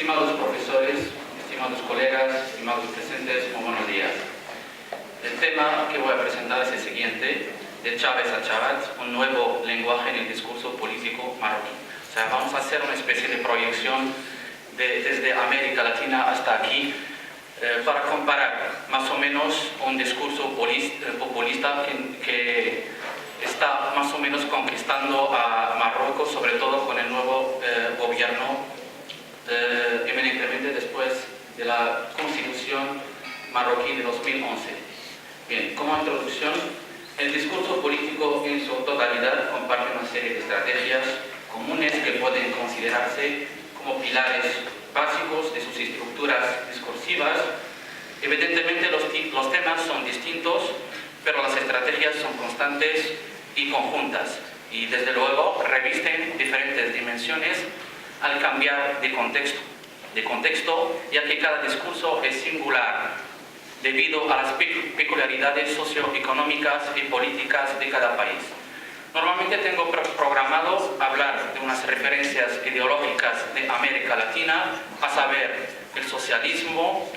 Estimados profesores, estimados colegas, estimados presentes, muy buenos días. El tema que voy a presentar es el siguiente: de Chávez a Chávez, un nuevo lenguaje en el discurso político marroquí. O sea, vamos a hacer una especie de proyección desde América Latina hasta aquí para comparar más o menos un discurso populista que está más o menos conquistando a Marruecos, sobre todo con el nuevo gobierno eminentemente después de la Constitución marroquí de 2011. Bien, como introducción, el discurso político en su totalidad comparte una serie de estrategias comunes que pueden considerarse como pilares básicos de sus estructuras discursivas. Evidentemente los temas son distintos, pero las estrategias son constantes y conjuntas, y desde luego revisten diferentes dimensiones al cambiar de contexto, ya que cada discurso es singular debido a las peculiaridades socioeconómicas y políticas de cada país. Normalmente tengo programado hablar de unas referencias ideológicas de América Latina, a saber, el socialismo,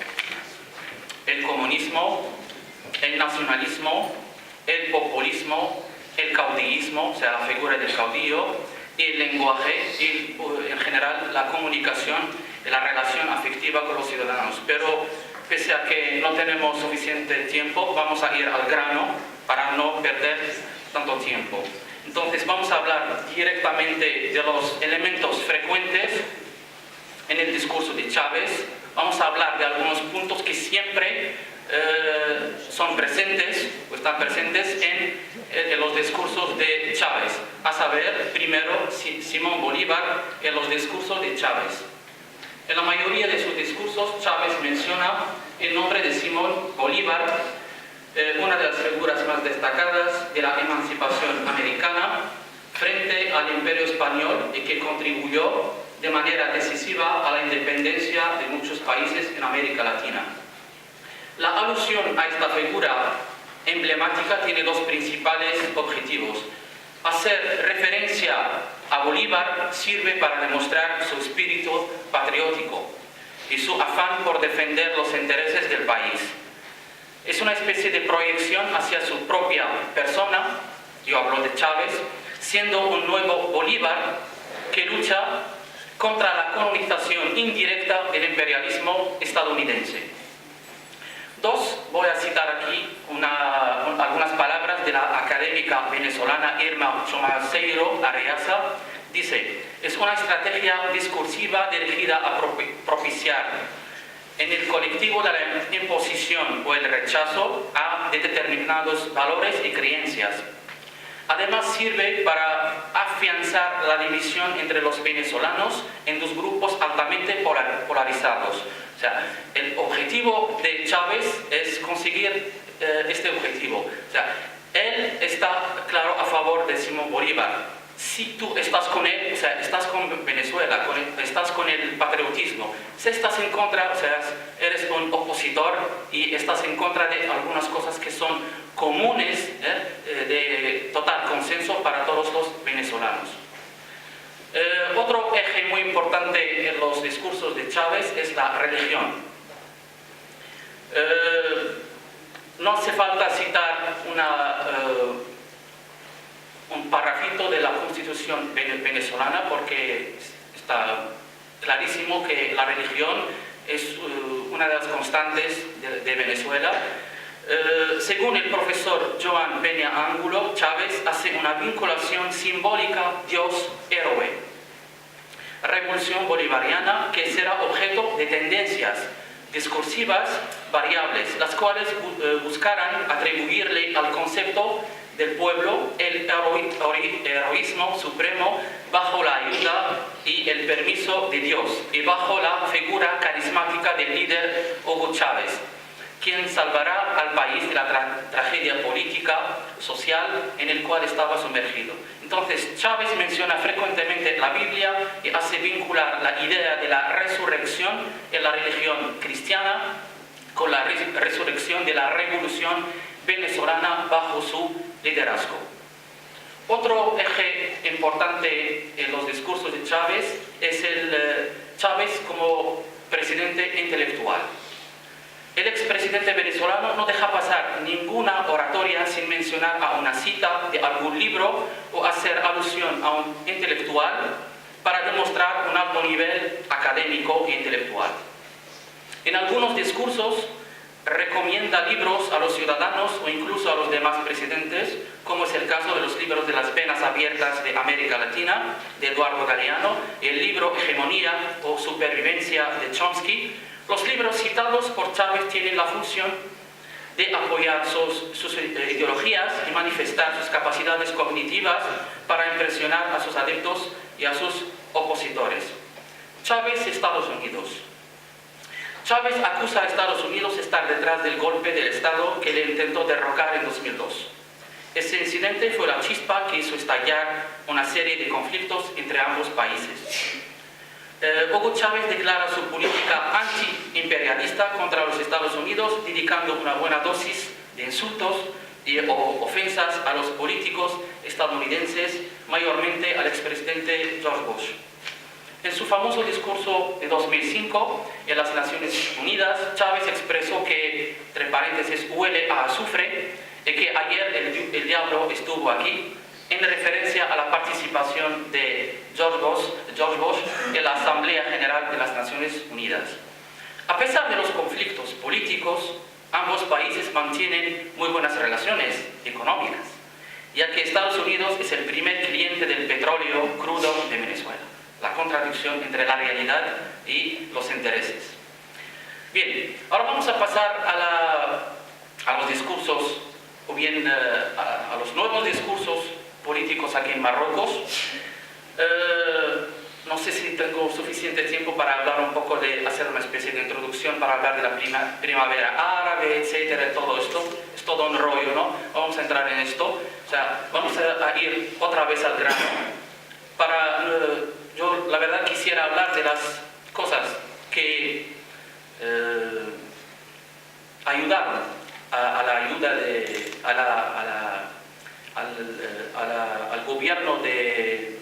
el comunismo, el nacionalismo, el populismo, el caudillismo, o sea, la figura del caudillo, y el lenguaje y en general la comunicación y la relación afectiva con los ciudadanos. Pero pese a que no tenemos suficiente tiempo, vamos a ir al grano para no perder tanto tiempo. Entonces vamos a hablar directamente de los elementos frecuentes en el discurso de Chávez. Vamos a hablar de algunos puntos que siempre son presentes o están presentes en los discursos de Chávez, a saber, primero, Simón Bolívar en los discursos de Chávez. En la mayoría de sus discursos, Chávez menciona el nombre de Simón Bolívar, una de las figuras más destacadas de la emancipación americana frente al Imperio Español y que contribuyó de manera decisiva a la independencia de muchos países en América Latina. La alusión a esta figura emblemática tiene dos principales objetivos. Hacer referencia a Bolívar sirve para demostrar su espíritu patriótico y su afán por defender los intereses del país. Es una especie de proyección hacia su propia persona, yo hablo de Chávez, siendo un nuevo Bolívar que lucha contra la colonización indirecta del imperialismo estadounidense. Voy a citar aquí algunas palabras de la académica venezolana Irma Chomaceiro Arreaza. Dice: es una estrategia discursiva dirigida a propiciar en el colectivo de la imposición o el rechazo de determinados valores y creencias. Además sirve para afianzar la división entre los venezolanos en dos grupos altamente polarizados. O sea, el objetivo de Chávez es conseguir este objetivo. O sea, él está, claro, a favor de Simón Bolívar. Si tú estás con él, o sea, estás con Venezuela, estás con el patriotismo. Si estás en contra, o sea, eres un opositor y estás en contra de algunas cosas que son comunes, de total consenso para todos los venezolanos. Otro eje muy importante en los discursos de Chávez es la religión. No hace falta citar un parrafito de la Constitución venezolana porque está clarísimo que la religión es una de las constantes de Venezuela. Según el profesor Joan Peña Ángulo, Chávez hace una vinculación simbólica Dios-héroe, revolución bolivariana que será objeto de tendencias discursivas variables, las cuales buscarán atribuirle al concepto del pueblo el heroísmo supremo bajo la ayuda y el permiso de Dios y bajo la figura carismática del líder Hugo Chávez, quien salvará al país de la tragedia política, social en el cual estaba sumergido. Entonces, Chávez menciona frecuentemente la Biblia y hace vincular la idea de la resurrección en la religión cristiana con la resurrección de la revolución venezolana bajo su liderazgo. Otro eje importante en los discursos de Chávez es el Chávez como expresidente intelectual. El expresidente venezolano no deja pasar ninguna oratoria sin mencionar a una cita de algún libro o hacer alusión a un intelectual para demostrar un alto nivel académico e intelectual. En algunos discursos recomienda libros a los ciudadanos o incluso a los demás presidentes, como es el caso de los libros de las venas abiertas de América Latina, de Eduardo Galeano, y el libro Hegemonía o Supervivencia de Chomsky. Los libros citados por Chávez tienen la función de apoyar sus ideologías y manifestar sus capacidades cognitivas para impresionar a sus adeptos y a sus opositores. Chávez, Estados Unidos. Chávez acusa a Estados Unidos de estar detrás del golpe del Estado que le intentó derrocar en 2002. Ese incidente fue la chispa que hizo estallar una serie de conflictos entre ambos países. Hugo Chávez declara su política anti-imperialista contra los Estados Unidos, dedicando una buena dosis de insultos o ofensas a los políticos estadounidenses, mayormente al expresidente George Bush. En su famoso discurso de 2005 en las Naciones Unidas, Chávez expresó que, entre paréntesis, huele a azufre y que ayer el diablo estuvo aquí, en referencia a la participación de George Bush en la Asamblea General de las Naciones Unidas. A pesar de los conflictos políticos, ambos países mantienen muy buenas relaciones económicas, ya que Estados Unidos es el primer cliente del petróleo crudo de Venezuela. La contradicción entre la realidad y los intereses. Bien, ahora vamos a pasar a los discursos, o bien a los nuevos discursos políticos aquí en Marruecos. No sé si tengo suficiente tiempo para hablar un poco hacer una especie de introducción para hablar de la primavera árabe, etcétera, todo esto. Es todo un rollo, ¿no? Vamos a entrar en esto. O sea, vamos a ir otra vez al grano. Yo, la verdad, quisiera hablar de las cosas que ayudaron al gobierno de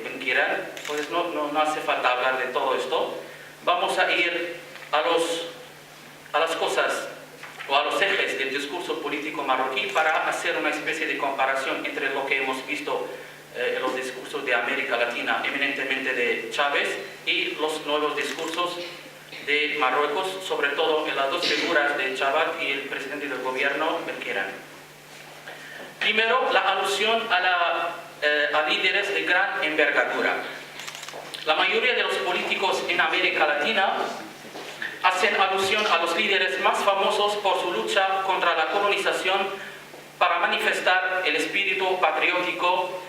Benquirán. Pues no hace falta hablar de todo esto. Vamos a ir a las cosas o a los ejes del discurso político marroquí para hacer una especie de comparación entre lo que hemos visto en los discursos de América Latina, eminentemente de Chávez, y los nuevos discursos de Marruecos, sobre todo en las dos figuras de Chabat y el presidente del gobierno, Benquirán. Primero, la alusión a líderes de gran envergadura. La mayoría de los políticos en América Latina hacen alusión a los líderes más famosos por su lucha contra la colonización para manifestar el espíritu patriótico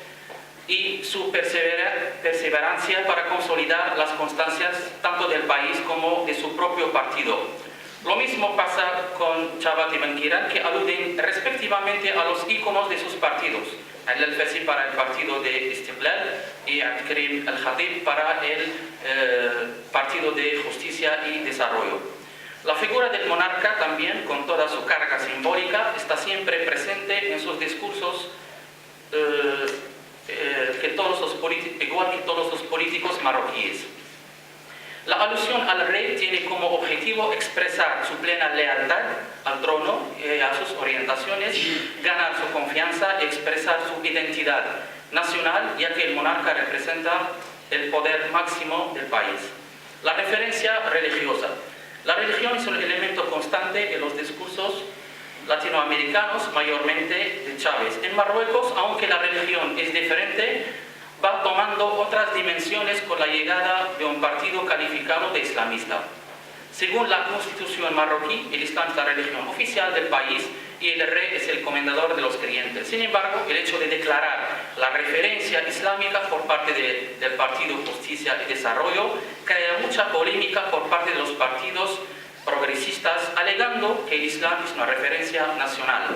y su perseverancia para consolidar las constancias tanto del país como de su propio partido. Lo mismo pasa con Chabat y Benquirán, que aluden respectivamente a los íconos de sus partidos. Al-Alfasi para el partido de Istiqlal y Abdelkrim Al-Khatib para el partido de Justicia y Desarrollo. La figura del monarca también, con toda su carga simbólica, está siempre presente en sus discursos, igual que todos los políticos marroquíes. La alusión al rey tiene como objetivo expresar su plena lealtad al trono y a sus orientaciones, ganar su confianza y expresar su identidad nacional, ya que el monarca representa el poder máximo del país. La referencia religiosa. La religión es un elemento constante en los discursos latinoamericanos, mayormente de Chávez. En Marruecos, aunque la religión es diferente, va tomando otras dimensiones con la llegada de un partido calificado de islamista. Según la constitución marroquí, el Islam es la religión oficial del país y el rey es el comendador de los creyentes. Sin embargo, el hecho de declarar la referencia islámica por parte del Partido Justicia y Desarrollo crea mucha polémica por parte de los partidos progresistas, alegando que el Islam es una referencia nacional.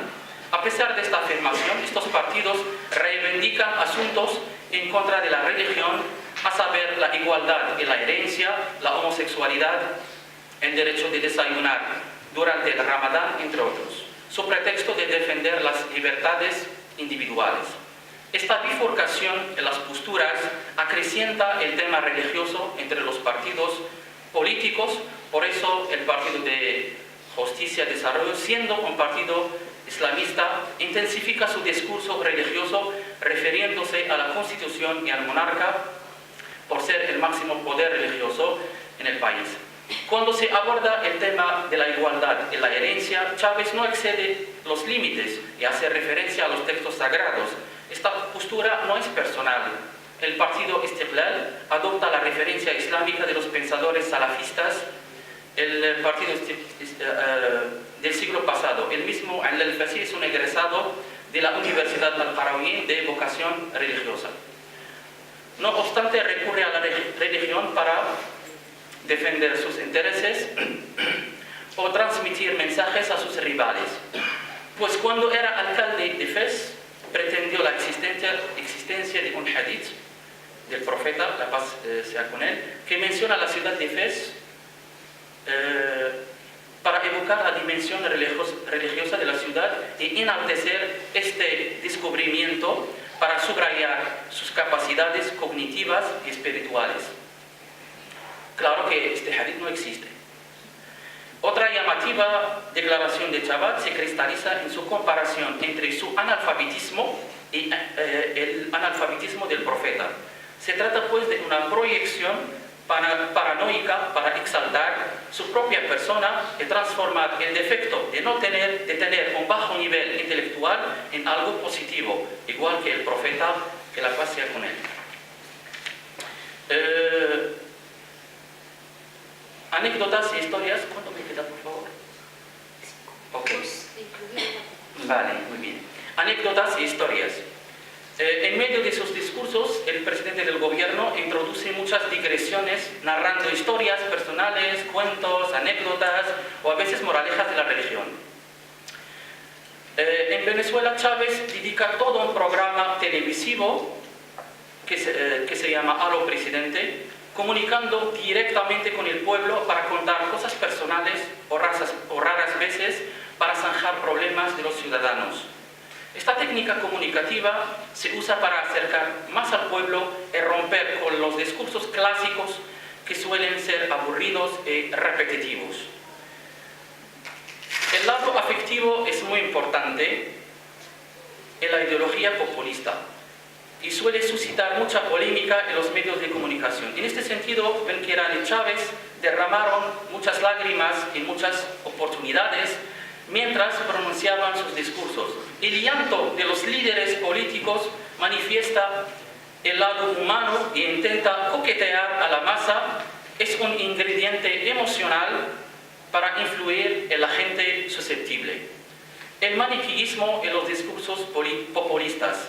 A pesar de esta afirmación, estos partidos reivindican asuntos en contra de la religión, a saber, la igualdad y la herencia, la homosexualidad, el derecho de desayunar durante el Ramadán, entre otros, su pretexto de defender las libertades individuales. Esta bifurcación en las posturas acrecienta el tema religioso entre los partidos políticos. Por eso el Partido de Justicia y Desarrollo, siendo un partido islamista, intensifica su discurso religioso refiriéndose a la Constitución y al monarca por ser el máximo poder religioso en el país. Cuando se aborda el tema de la igualdad y la herencia, Chávez no excede los límites y hace referencia a los textos sagrados. Esta postura no es personal. El partido Istiqlal adopta la referencia islámica de los pensadores salafistas, el partido del siglo pasado. El mismo Al-Alfasi es un egresado de la Universidad Al-Qarawiyyin de vocación religiosa. No obstante, recurre a la religión para defender sus intereses o transmitir mensajes a sus rivales. Pues cuando era alcalde de Fez, pretendió la existencia de un hadith del profeta, la paz sea con él, que menciona la ciudad de Fez para evocar la dimensión religiosa de la ciudad y enaltecer este descubrimiento para subrayar sus capacidades cognitivas y espirituales. Claro que este hadith no existe. Otra llamativa declaración de Chávez se cristaliza en su comparación entre su analfabetismo y el analfabetismo del profeta. Se trata pues de una proyección paranoica para exaltar su propia persona y transformar el defecto de tener un bajo nivel intelectual en algo positivo, igual que el profeta, que la paz sea con él. Anécdotas y historias. ¿Cuánto me queda, por favor? Ok. Vale, muy bien. Anécdotas y historias. En medio de sus discursos, el presidente del gobierno introduce muchas digresiones narrando historias personales, cuentos, anécdotas o a veces moralejas de la religión. En Venezuela, Chávez dedica todo un programa televisivo que se llama Aló Presidente, comunicando directamente con el pueblo para contar cosas personales o raras veces para zanjar problemas de los ciudadanos. Esta técnica comunicativa se usa para acercar más al pueblo y romper con los discursos clásicos que suelen ser aburridos y repetitivos. El lado afectivo es muy importante en la ideología populista y suele suscitar mucha polémica en los medios de comunicación. En este sentido, Benquerán y Chávez derramaron muchas lágrimas en muchas oportunidades mientras pronunciaban sus discursos. El llanto de los líderes políticos manifiesta el lado humano e intenta coquetear a la masa. Es un ingrediente emocional para influir en la gente susceptible. El maniqueísmo en los discursos populistas.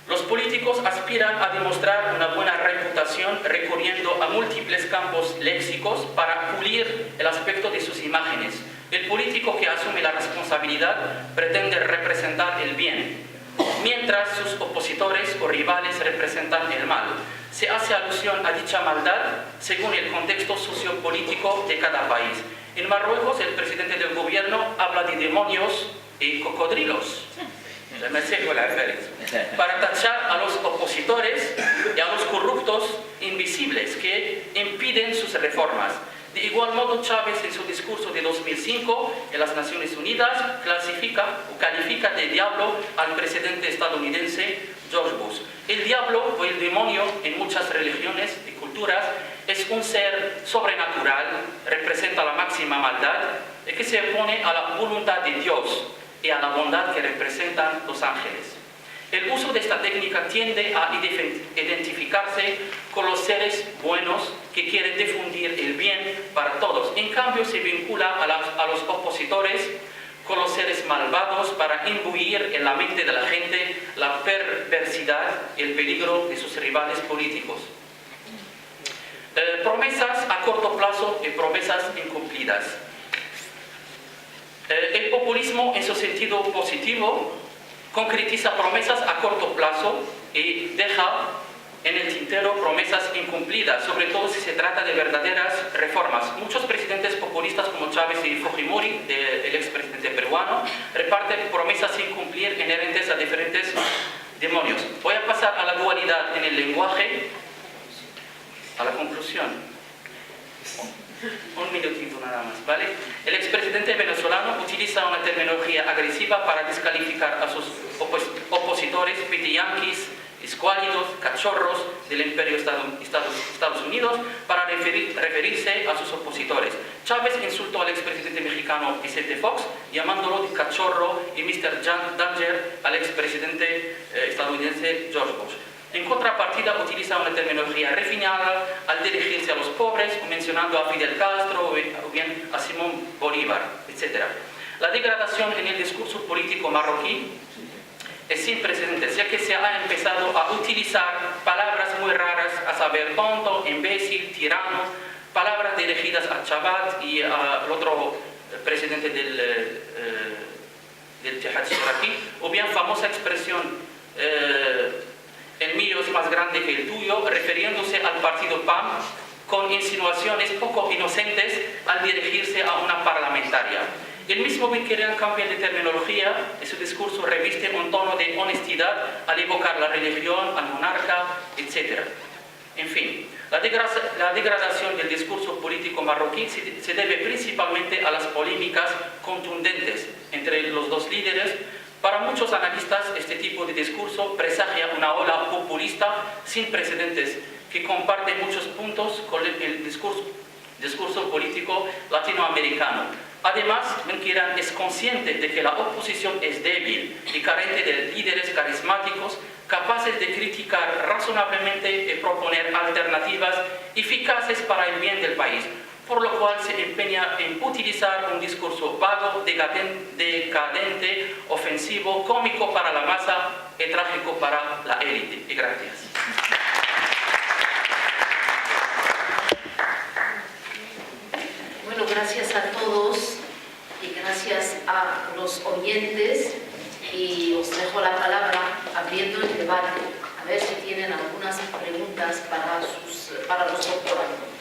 Los políticos aspiran a demostrar una buena reputación recurriendo a múltiples campos léxicos para pulir el aspecto de sus imágenes. El político que asume la responsabilidad pretende representar el bien, mientras sus opositores o rivales representan el mal. Se hace alusión a dicha maldad según el contexto sociopolítico de cada país. En Marruecos, el presidente del gobierno habla de demonios y cocodrilos, para tachar a los opositores y a los corruptos invisibles que impiden sus reformas. De igual modo, Chávez en su discurso de 2005 en las Naciones Unidas califica de diablo al presidente estadounidense George Bush. El diablo o el demonio en muchas religiones y culturas es un ser sobrenatural, representa la máxima maldad y que se opone a la voluntad de Dios y a la bondad que representan los ángeles. El uso de esta técnica tiende a identificarse con los seres buenos que quieren difundir el bien para todos. En cambio, se vincula a los opositores con los seres malvados para imbuir en la mente de la gente la perversidad y el peligro de sus rivales políticos. Promesas a corto plazo y promesas incumplidas. El populismo, en su sentido positivo, concretiza promesas a corto plazo y deja en el tintero promesas incumplidas, sobre todo si se trata de verdaderas reformas. Muchos presidentes populistas como Chávez y Fujimori, el expresidente peruano, reparten promesas sin cumplir inherentes a diferentes demonios. Voy a pasar a la dualidad en el lenguaje, a la conclusión. Un minutito nada más, ¿vale? El expresidente venezolano utiliza una terminología agresiva para descalificar a sus opositores, pitiyanquis, escuálidos, cachorros del imperio Estados Unidos, para referirse a sus opositores. Chávez insultó al expresidente mexicano Vicente Fox, llamándolo de cachorro, y Mr. Danger al expresidente estadounidense George Bush. En contrapartida, utiliza una terminología refinada al dirigirse a los pobres, mencionando a Fidel Castro o bien a Simón Bolívar, etc. La degradación en el discurso político marroquí es sin precedentes, ya que se ha empezado a utilizar palabras muy raras, a saber, tonto, imbécil, tirano, palabras dirigidas a Chabat y al otro presidente del Jihad iraquí, o bien famosa expresión el mío es más grande que el tuyo, refiriéndose al partido PAM, con insinuaciones poco inocentes al dirigirse a una parlamentaria. El mismo Benquerian cambia de terminología y su discurso reviste un tono de honestidad al evocar la religión, al monarca, etc. En fin, la degradación del discurso político marroquí se debe principalmente a las polémicas contundentes entre los dos líderes. Para muchos analistas, este tipo de discurso presagia una ola populista sin precedentes que comparte muchos puntos con el discurso político latinoamericano. Además, Benquerian es consciente de que la oposición es débil y carente de líderes carismáticos capaces de criticar razonablemente y proponer alternativas eficaces para el bien del país, por lo cual se empeña en utilizar un discurso vago, decadente, ofensivo, cómico para la masa y trágico para la élite. Y gracias. Bueno, gracias a todos y gracias a los oyentes, y os dejo la palabra abriendo el debate, a ver si tienen algunas preguntas para los doctorandos.